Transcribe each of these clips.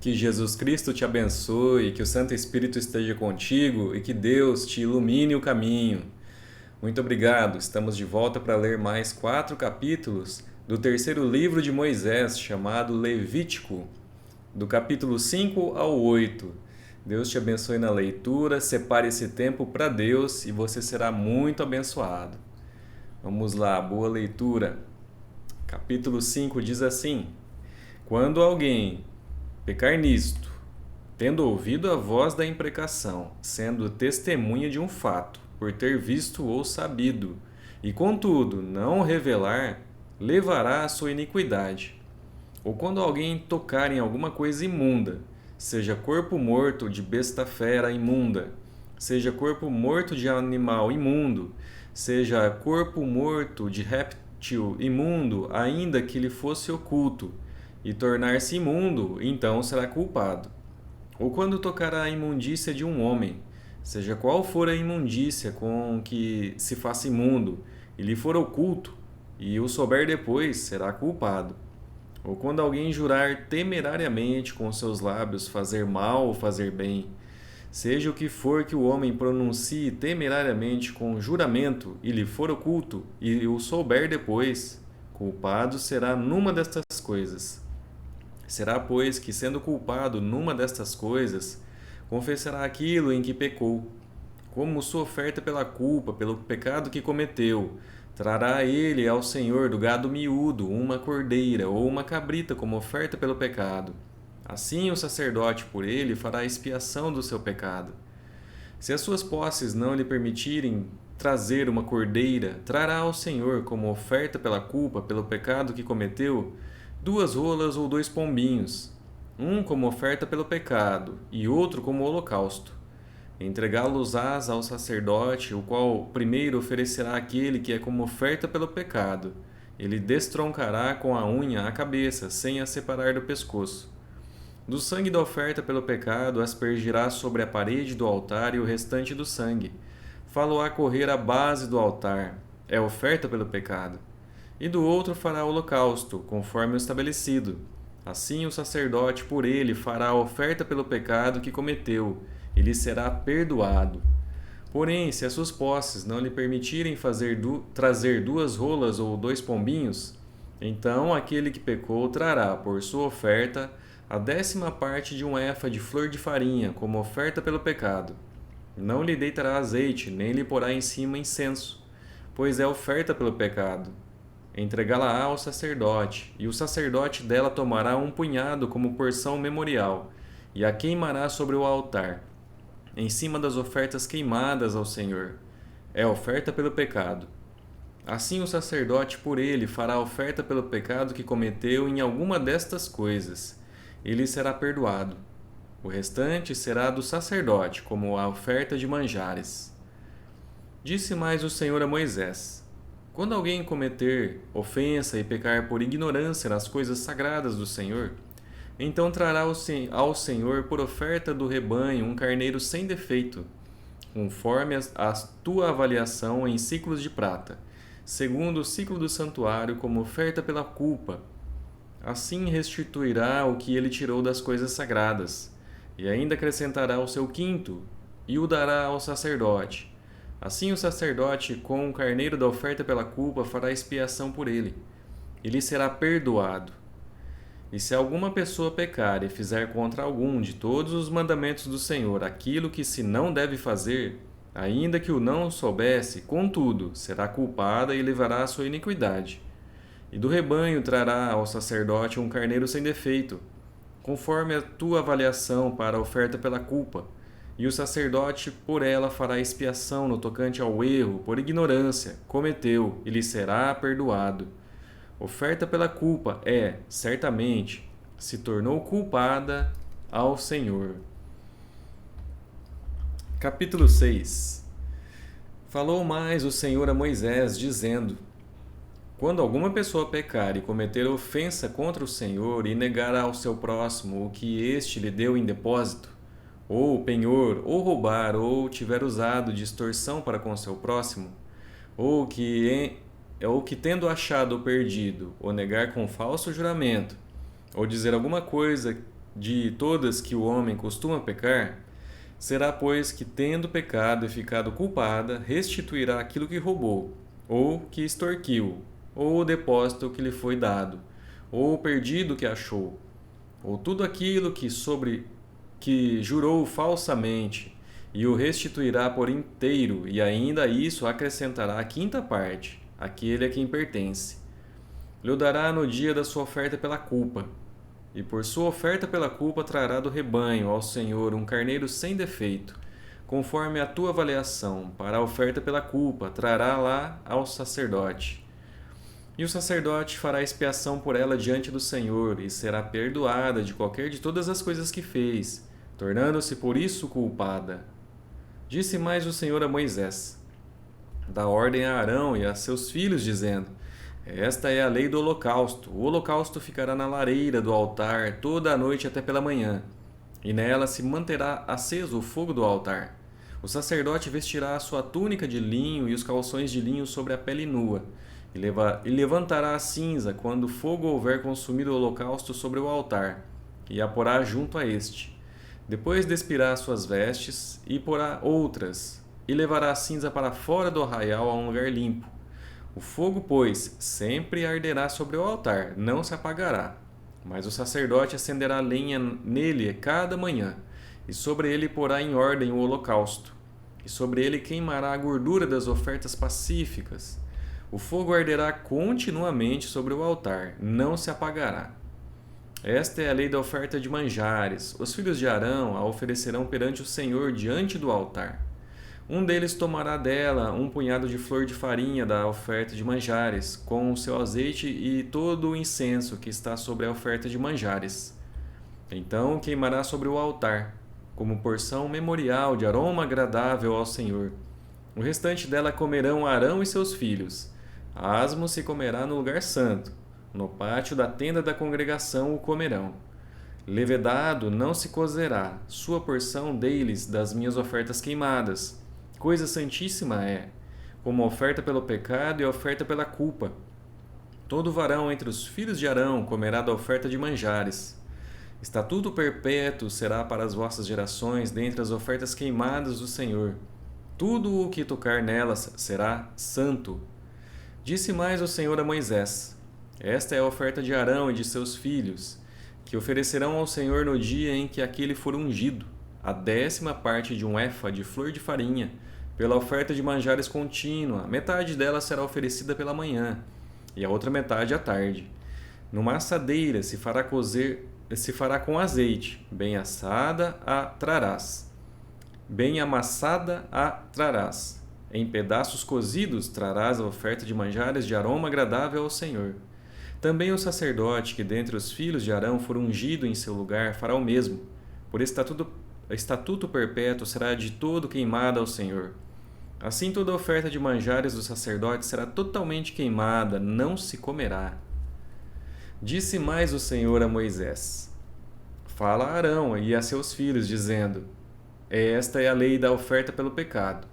Que Jesus Cristo te abençoe, que o Santo Espírito esteja contigo e que Deus te ilumine o caminho. Muito obrigado. Estamos de volta para ler mais 4 capítulos do terceiro livro de Moisés, chamado Levítico, do capítulo 5 ao 8. Deus te abençoe na leitura, separe esse tempo para Deus e você será muito abençoado. Vamos lá, boa leitura. Capítulo 5 diz assim: Quando alguém pecar nisto, tendo ouvido a voz da imprecação, sendo testemunha de um fato, por ter visto ou sabido, e contudo não revelar, levará a sua iniquidade. Ou quando alguém tocar em alguma coisa imunda, seja corpo morto de besta fera imunda, seja corpo morto de animal imundo, seja corpo morto de réptil imundo, ainda que lhe fosse oculto, e tornar-se imundo, então será culpado. Ou quando tocar a imundícia de um homem, seja qual for a imundícia com que se faça imundo, e lhe for oculto, e o souber depois, será culpado. Ou quando alguém jurar temerariamente com seus lábios fazer mal ou fazer bem, seja o que for que o homem pronuncie temerariamente com juramento e lhe for oculto, e o souber depois, culpado será numa destas coisas. Será, pois, que, sendo culpado numa destas coisas, confessará aquilo em que pecou. Como sua oferta pela culpa, pelo pecado que cometeu, trará ele ao Senhor do gado miúdo uma cordeira ou uma cabrita como oferta pelo pecado. Assim o sacerdote por ele fará expiação do seu pecado. Se as suas posses não lhe permitirem trazer uma cordeira, trará ao Senhor como oferta pela culpa, pelo pecado que cometeu, 2 rolas ou 2 pombinhos, um como oferta pelo pecado e outro como holocausto. Entregá-los-ás ao sacerdote, o qual primeiro oferecerá aquele que é como oferta pelo pecado. Ele destroncará com a unha a cabeça, sem a separar do pescoço. Do sangue da oferta pelo pecado aspergirá sobre a parede do altar e o restante do sangue. Fá-lo-á correr à base do altar. É oferta pelo pecado. E do outro fará holocausto, conforme o estabelecido. Assim o sacerdote por ele fará a oferta pelo pecado que cometeu, e lhe será perdoado. Porém, se as suas posses não lhe permitirem trazer 2 rolas ou 2 pombinhos, então aquele que pecou trará por sua oferta a 10ª parte de um efa de flor de farinha, como oferta pelo pecado. Não lhe deitará azeite, nem lhe porá em cima incenso, pois é oferta pelo pecado. Entregá-la ao sacerdote, e o sacerdote dela tomará um punhado como porção memorial, e a queimará sobre o altar, em cima das ofertas queimadas ao Senhor. É oferta pelo pecado. Assim o sacerdote por ele fará oferta pelo pecado que cometeu em alguma destas coisas. Ele será perdoado. O restante será do sacerdote, como a oferta de manjares. Disse mais o Senhor a Moisés: Quando alguém cometer ofensa e pecar por ignorância nas coisas sagradas do Senhor, então trará ao Senhor por oferta do rebanho um carneiro sem defeito, conforme a tua avaliação em ciclos de prata, segundo o ciclo do santuário, como oferta pela culpa. Assim restituirá o que ele tirou das coisas sagradas, e ainda acrescentará o seu quinto, e o dará ao sacerdote. Assim o sacerdote, com o carneiro da oferta pela culpa, fará expiação por ele. Ele será perdoado. E se alguma pessoa pecar e fizer contra algum de todos os mandamentos do Senhor aquilo que se não deve fazer, ainda que o não soubesse, contudo, será culpada e levará a sua iniquidade. E do rebanho trará ao sacerdote um carneiro sem defeito, conforme a tua avaliação para a oferta pela culpa. E o sacerdote por ela fará expiação no tocante ao erro, por ignorância, cometeu, e lhe será perdoado. Oferta pela culpa certamente, se tornou culpada ao Senhor. Capítulo 6. Falou mais o Senhor a Moisés, dizendo: Quando alguma pessoa pecar e cometer ofensa contra o Senhor e negar ao seu próximo o que este lhe deu em depósito, ou penhor, ou roubar, ou tiver usado de extorsão para com seu próximo, ou que tendo achado o perdido, ou negar com falso juramento, ou dizer alguma coisa de todas que o homem costuma pecar, será, pois, que, tendo pecado e ficado culpada, restituirá aquilo que roubou, ou que extorquiu, ou o depósito que lhe foi dado, ou o perdido que achou, ou tudo aquilo que jurou falsamente, e o restituirá por inteiro, e ainda a isso acrescentará a quinta parte, aquele a quem pertence. Lhe dará no dia da sua oferta pela culpa, e por sua oferta pela culpa trará do rebanho ao Senhor um carneiro sem defeito, conforme a tua avaliação. Para a oferta pela culpa trará lá ao sacerdote. E o sacerdote fará expiação por ela diante do Senhor, e será perdoada de qualquer de todas as coisas que fez, tornando-se por isso culpada. Disse mais o Senhor a Moisés: dá ordem a Arão e a seus filhos, dizendo: esta é a lei do holocausto. O holocausto ficará na lareira do altar toda a noite até pela manhã, e nela se manterá aceso o fogo do altar. O sacerdote vestirá a sua túnica de linho e os calções de linho sobre a pele nua, e levantará a cinza quando o fogo houver consumido o holocausto sobre o altar, e a porá junto a este. Depois despirá suas vestes e porá outras, e levará a cinza para fora do arraial a um lugar limpo. O fogo, pois, sempre arderá sobre o altar, não se apagará. Mas o sacerdote acenderá lenha nele cada manhã, e sobre ele porá em ordem o holocausto, e sobre ele queimará a gordura das ofertas pacíficas. O fogo arderá continuamente sobre o altar, não se apagará. Esta é a lei da oferta de manjares. Os filhos de Arão a oferecerão perante o Senhor diante do altar. Um deles tomará dela um punhado de flor de farinha da oferta de manjares, com o seu azeite e todo o incenso que está sobre a oferta de manjares. Então queimará sobre o altar, como porção memorial de aroma agradável ao Senhor. O restante dela comerão Arão e seus filhos. Asmo se comerá no lugar santo. No pátio da tenda da congregação o comerão. Levedado não se cozerá, sua porção deles das minhas ofertas queimadas. Coisa santíssima é, como a oferta pelo pecado e a oferta pela culpa. Todo varão entre os filhos de Arão comerá da oferta de manjares. Estatuto perpétuo será para as vossas gerações dentre as ofertas queimadas do Senhor. Tudo o que tocar nelas será santo. Disse mais o Senhor a Moisés: esta é a oferta de Arão e de seus filhos, que oferecerão ao Senhor no dia em que aquele for ungido, a 10ª parte de um éfa de flor de farinha, pela oferta de manjares contínua. Metade dela será oferecida pela manhã, e a outra metade à tarde. Numa assadeira se fará com azeite, bem assada a trarás. Bem amassada a trarás. Em pedaços cozidos trarás a oferta de manjares de aroma agradável ao Senhor. Também o sacerdote que dentre os filhos de Arão for ungido em seu lugar fará o mesmo. Por estatuto perpétuo será de todo queimada ao Senhor. Assim toda a oferta de manjares do sacerdote será totalmente queimada, não se comerá. Disse mais o Senhor a Moisés: fala a Arão e a seus filhos, dizendo: esta é a lei da oferta pelo pecado.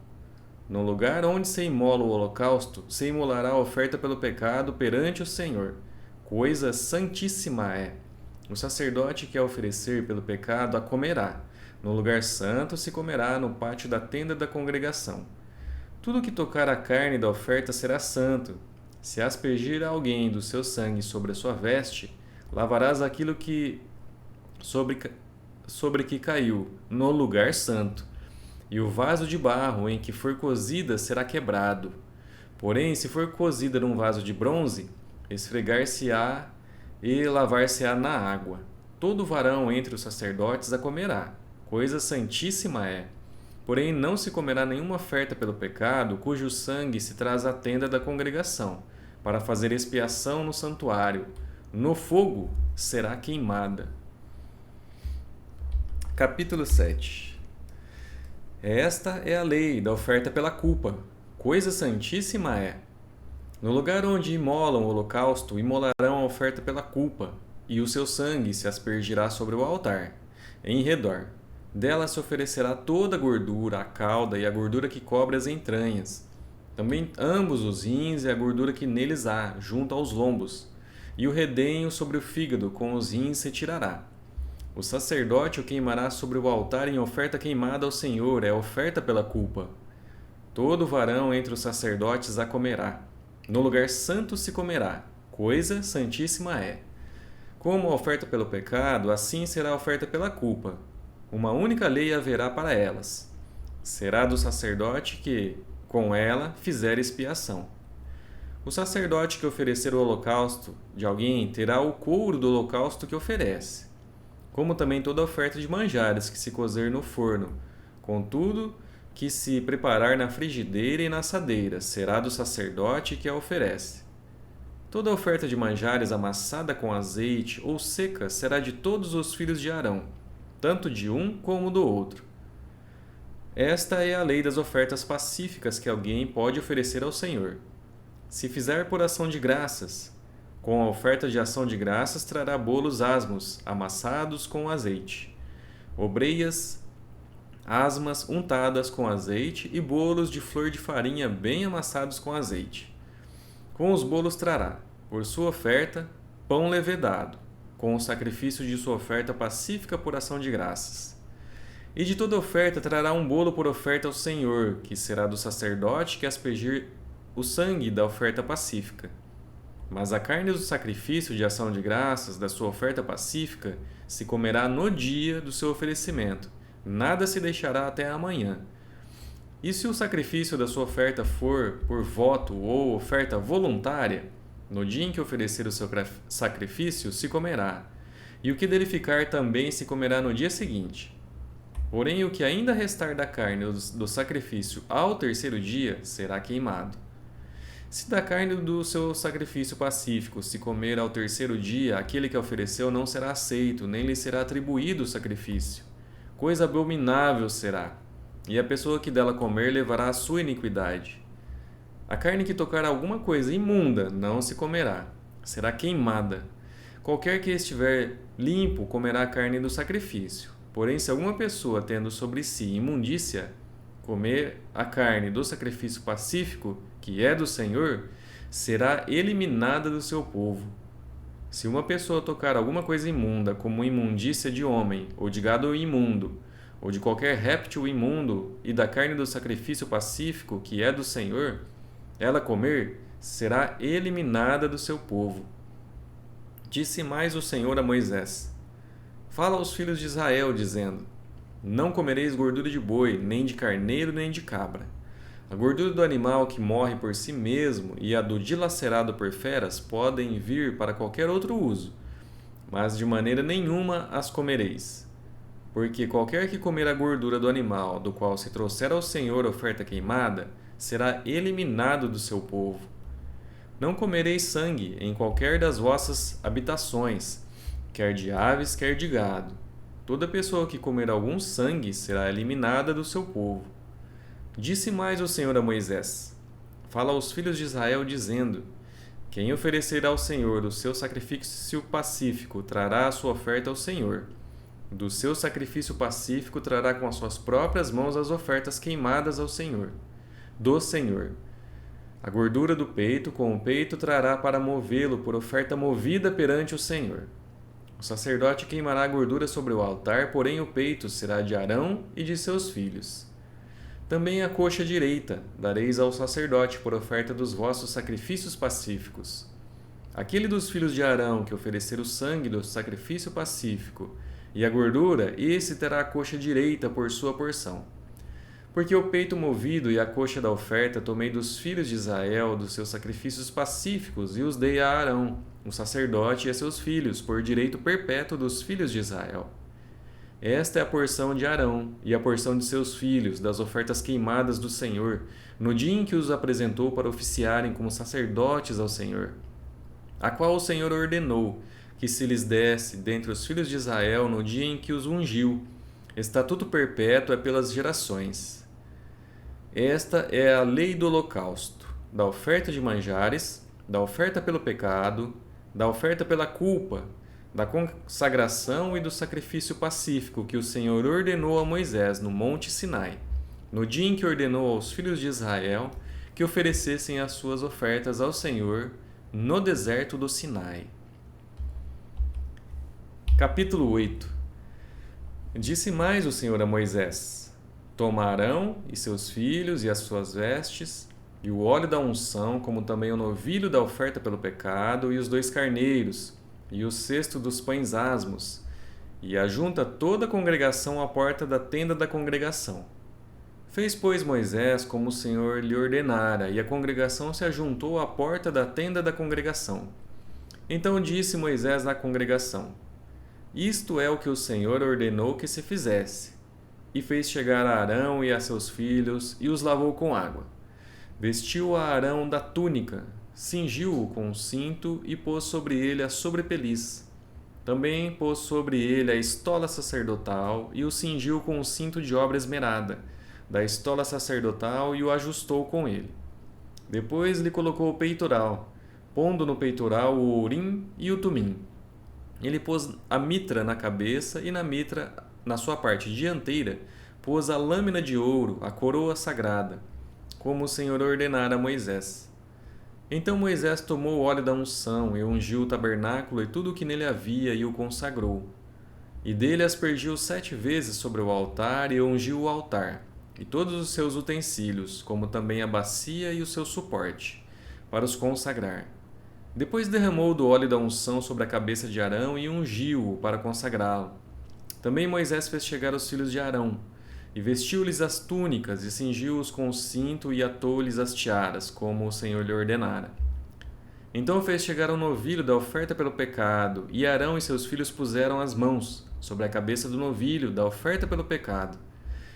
No lugar onde se imola o holocausto, se imolará a oferta pelo pecado perante o Senhor. Coisa santíssima é. O sacerdote que a oferecer pelo pecado a comerá. No lugar santo se comerá no pátio da tenda da congregação. Tudo que tocar a carne da oferta será santo. Se aspergir alguém do seu sangue sobre a sua veste, lavarás aquilo que sobre que caiu, no lugar santo. E o vaso de barro em que for cozida será quebrado. Porém, se for cozida num vaso de bronze, esfregar-se-á e lavar-se-á na água. Todo varão entre os sacerdotes a comerá. Coisa santíssima é. Porém, não se comerá nenhuma oferta pelo pecado, cujo sangue se traz à tenda da congregação, para fazer expiação no santuário. No fogo será queimada. Capítulo 7. Esta é a lei da oferta pela culpa. Coisa santíssima é. No lugar onde imolam o holocausto, imolarão a oferta pela culpa, e o seu sangue se aspergirá sobre o altar, em redor. Dela se oferecerá toda a gordura, a cauda e a gordura que cobre as entranhas. Também ambos os rins e a gordura que neles há, junto aos lombos. E o redenho sobre o fígado com os rins se tirará. O sacerdote o queimará sobre o altar em oferta queimada ao Senhor, é oferta pela culpa. Todo varão entre os sacerdotes a comerá. No lugar santo se comerá, coisa santíssima é. Como a oferta pelo pecado, assim será a oferta pela culpa. Uma única lei haverá para elas. Será do sacerdote que, com ela, fizer expiação. O sacerdote que oferecer o holocausto de alguém terá o couro do holocausto que oferece, como também toda oferta de manjares que se cozer no forno. Contudo, que se preparar na frigideira e na assadeira, será do sacerdote que a oferece. Toda oferta de manjares amassada com azeite ou seca será de todos os filhos de Arão, tanto de um como do outro. Esta é a lei das ofertas pacíficas que alguém pode oferecer ao Senhor. Se fizer por ação de graças, com a oferta de ação de graças trará bolos asmos, amassados com azeite, obreias asmas untadas com azeite e bolos de flor de farinha bem amassados com azeite. Com os bolos trará, por sua oferta, pão levedado, com o sacrifício de sua oferta pacífica por ação de graças. E de toda oferta trará um bolo por oferta ao Senhor, que será do sacerdote que aspergir o sangue da oferta pacífica. Mas a carne do sacrifício de ação de graças da sua oferta pacífica se comerá no dia do seu oferecimento, nada se deixará até amanhã. E se o sacrifício da sua oferta for por voto ou oferta voluntária, no dia em que oferecer o seu sacrifício se comerá, e o que dele ficar também se comerá no dia seguinte. Porém, o que ainda restar da carne do sacrifício ao terceiro dia será queimado. Se da carne do seu sacrifício pacífico se comer ao terceiro dia, aquele que a ofereceu não será aceito, nem lhe será atribuído o sacrifício. Coisa abominável será, e a pessoa que dela comer levará a sua iniquidade. A carne que tocar alguma coisa imunda não se comerá, será queimada. Qualquer que estiver limpo comerá a carne do sacrifício. Porém, se alguma pessoa, tendo sobre si imundícia, comer a carne do sacrifício pacífico, que é do Senhor, será eliminada do seu povo. Se uma pessoa tocar alguma coisa imunda, como imundícia de homem, ou de gado imundo, ou de qualquer réptil imundo, e da carne do sacrifício pacífico, que é do Senhor, ela comer, será eliminada do seu povo. Disse mais o Senhor a Moisés: Fala aos filhos de Israel, dizendo: Não comereis gordura de boi, nem de carneiro, nem de cabra. A gordura do animal que morre por si mesmo e a do dilacerado por feras podem vir para qualquer outro uso, mas de maneira nenhuma as comereis. Porque qualquer que comer a gordura do animal, do qual se trouxer ao Senhor oferta queimada, será eliminado do seu povo. Não comereis sangue em qualquer das vossas habitações, quer de aves, quer de gado. Toda pessoa que comer algum sangue será eliminada do seu povo. Disse mais o Senhor a Moisés: Fala aos filhos de Israel, dizendo: Quem oferecer ao Senhor o seu sacrifício pacífico trará a sua oferta ao Senhor. Do seu sacrifício pacífico trará com as suas próprias mãos as ofertas queimadas ao Senhor. Do Senhor. A gordura do peito com o peito trará para movê-lo por oferta movida perante o Senhor. O sacerdote queimará a gordura sobre o altar, porém o peito será de Arão e de seus filhos. Também a coxa direita dareis ao sacerdote por oferta dos vossos sacrifícios pacíficos. Aquele dos filhos de Arão que oferecer o sangue do sacrifício pacífico e a gordura, esse terá a coxa direita por sua porção. Porque o peito movido e a coxa da oferta tomei dos filhos de Israel dos seus sacrifícios pacíficos e os dei a Arão, o sacerdote, e a seus filhos, por direito perpétuo dos filhos de Israel. Esta é a porção de Arão e a porção de seus filhos, das ofertas queimadas do Senhor, no dia em que os apresentou para oficiarem como sacerdotes ao Senhor, a qual o Senhor ordenou que se lhes desse dentre os filhos de Israel no dia em que os ungiu. Estatuto perpétuo é pelas gerações. Esta é a lei do holocausto, da oferta de manjares, da oferta pelo pecado, da oferta pela culpa, da consagração e do sacrifício pacífico que o Senhor ordenou a Moisés no monte Sinai, no dia em que ordenou aos filhos de Israel que oferecessem as suas ofertas ao Senhor no deserto do Sinai. Capítulo 8. Disse mais o Senhor a Moisés: Toma Arão e seus filhos e as suas vestes, e o óleo da unção, como também o novilho da oferta pelo pecado, e os 2 carneiros, e o cesto dos pães asmos, e ajunta toda a congregação à porta da tenda da congregação. Fez, pois, Moisés como o Senhor lhe ordenara, e a congregação se ajuntou à porta da tenda da congregação. Então disse Moisés à congregação: Isto é o que o Senhor ordenou que se fizesse. E fez chegar a Arão e a seus filhos, e os lavou com água. Vestiu a Arão da túnica, cingiu-o com um cinto e pôs sobre ele a sobrepeliz. Também pôs sobre ele a estola sacerdotal e o cingiu com um cinto de obra esmerada, da estola sacerdotal, e o ajustou com ele. Depois lhe colocou o peitoral, pondo no peitoral o urim e o tumim. Ele pôs a mitra na cabeça e na mitra, na sua parte dianteira, pôs a lâmina de ouro, a coroa sagrada, como o Senhor ordenara a Moisés. Então Moisés tomou o óleo da unção e ungiu o tabernáculo e tudo o que nele havia e o consagrou. E dele aspergiu 7 vezes sobre o altar e ungiu o altar, e todos os seus utensílios, como também a bacia e o seu suporte, para os consagrar. Depois derramou do óleo da unção sobre a cabeça de Arão e ungiu-o para consagrá-lo. Também Moisés fez chegar os filhos de Arão, e vestiu-lhes as túnicas, e cingiu-os com o cinto, e atou-lhes as tiaras, como o Senhor lhe ordenara. Então fez chegar o novilho da oferta pelo pecado, e Arão e seus filhos puseram as mãos sobre a cabeça do novilho da oferta pelo pecado.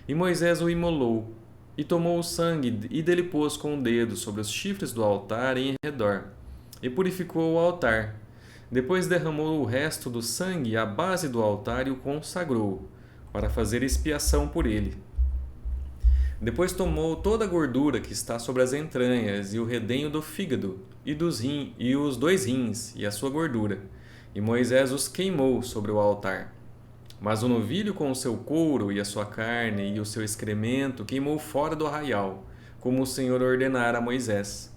E Moisés o imolou, e tomou o sangue, e dele pôs com o dedo sobre os chifres do altar e em redor, e purificou o altar. Depois derramou o resto do sangue à base do altar e o consagrou, para fazer expiação por ele. Depois tomou toda a gordura que está sobre as entranhas, e o redenho do fígado, e os 2 rins, e a sua gordura, e Moisés os queimou sobre o altar. Mas o novilho com o seu couro e a sua carne e o seu excremento queimou fora do arraial, como o Senhor ordenara a Moisés.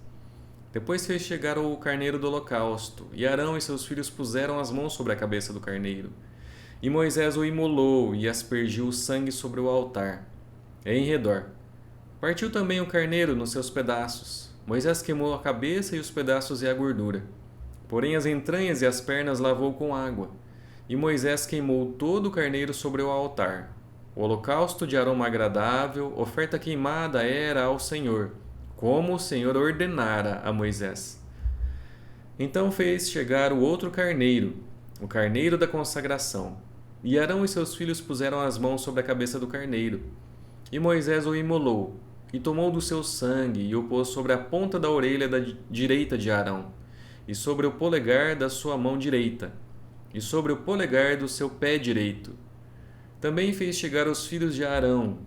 Depois fez chegar o carneiro do holocausto, e Arão e seus filhos puseram as mãos sobre a cabeça do carneiro. E Moisés o imolou e aspergiu o sangue sobre o altar, em redor. Partiu também o carneiro nos seus pedaços. Moisés queimou a cabeça e os pedaços e a gordura. Porém as entranhas e as pernas lavou com água. E Moisés queimou todo o carneiro sobre o altar. O holocausto de aroma agradável, oferta queimada era ao Senhor, como o Senhor ordenara a Moisés. Então fez chegar o outro carneiro, o carneiro da consagração. E Arão e seus filhos puseram as mãos sobre a cabeça do carneiro. E Moisés o imolou, e tomou do seu sangue, e o pôs sobre a ponta da orelha da direita de Arão, e sobre o polegar da sua mão direita, e sobre o polegar do seu pé direito. Também fez chegar os filhos de Arão,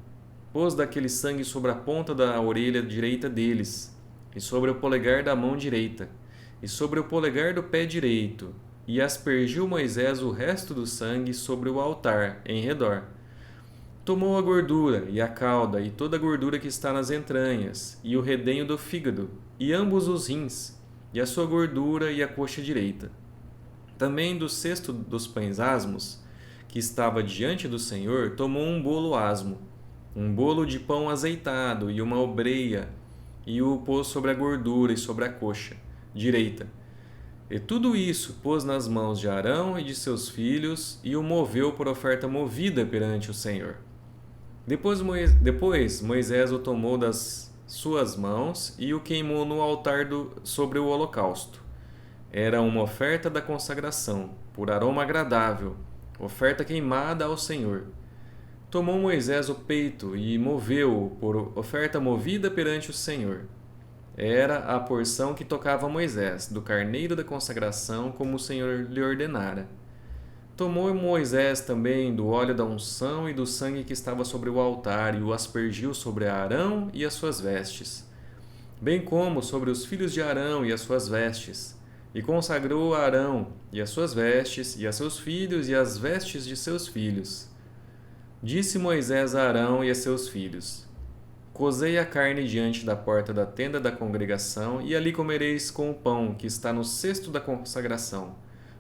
pôs daquele sangue sobre a ponta da orelha direita deles, e sobre o polegar da mão direita, e sobre o polegar do pé direito, e aspergiu Moisés o resto do sangue sobre o altar, em redor. Tomou a gordura, e a cauda, e toda a gordura que está nas entranhas, e o redenho do fígado, e ambos os rins, e a sua gordura e a coxa direita. Também do cesto dos pães asmos, que estava diante do Senhor, tomou um bolo asmo, um bolo de pão azeitado e uma obreia, e o pôs sobre a gordura e sobre a coxa direita. E tudo isso pôs nas mãos de Arão e de seus filhos, e o moveu por oferta movida perante o Senhor. Depois Moisés o tomou das suas mãos e o queimou no altar sobre o holocausto. Era uma oferta da consagração, por aroma agradável, oferta queimada ao Senhor. Tomou Moisés o peito e moveu-o por oferta movida perante o Senhor. Era a porção que tocava a Moisés, do carneiro da consagração, como o Senhor lhe ordenara. Tomou Moisés também do óleo da unção e do sangue que estava sobre o altar, e o aspergiu sobre Arão e as suas vestes, bem como sobre os filhos de Arão e as suas vestes, e consagrou a Arão e as suas vestes, e a seus filhos e as vestes de seus filhos. Disse Moisés a Arão e a seus filhos: Cozei a carne diante da porta da tenda da congregação, e ali comereis com o pão que está no cesto da consagração,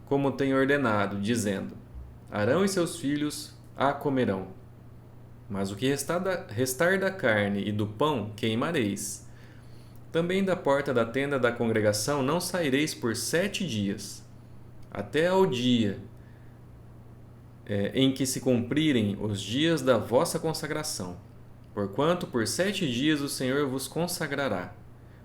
como tenho ordenado, dizendo: Arão e seus filhos a comerão. Mas o que restar da carne e do pão queimareis. Também da porta da tenda da congregação não saireis por 7 dias, até ao dia em que se cumprirem os dias da vossa consagração. Porquanto por 7 dias o Senhor vos consagrará.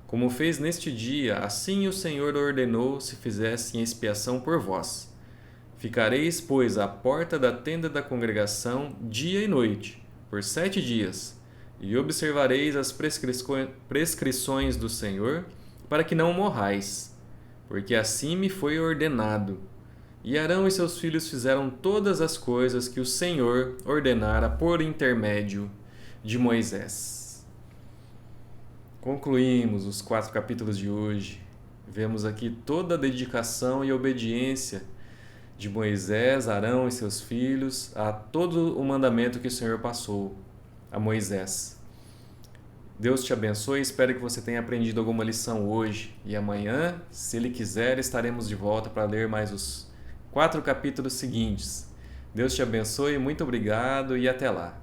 Como fez neste dia, assim o Senhor ordenou se fizesse em expiação por vós. Ficareis, pois, à porta da tenda da congregação dia e noite, por 7 dias, e observareis as prescrições do Senhor, para que não morrais, porque assim me foi ordenado. E Arão e seus filhos fizeram todas as coisas que o Senhor ordenara por intermédio de Moisés. Concluímos os 4 capítulos de hoje. Vemos aqui toda a dedicação e obediência de Moisés, Arão e seus filhos a todo o mandamento que o Senhor passou a Moisés. Deus te abençoe, espero que você tenha aprendido alguma lição hoje. E amanhã, se Ele quiser, estaremos de volta para ler mais os 4 capítulos seguintes. Deus te abençoe, muito obrigado e até lá.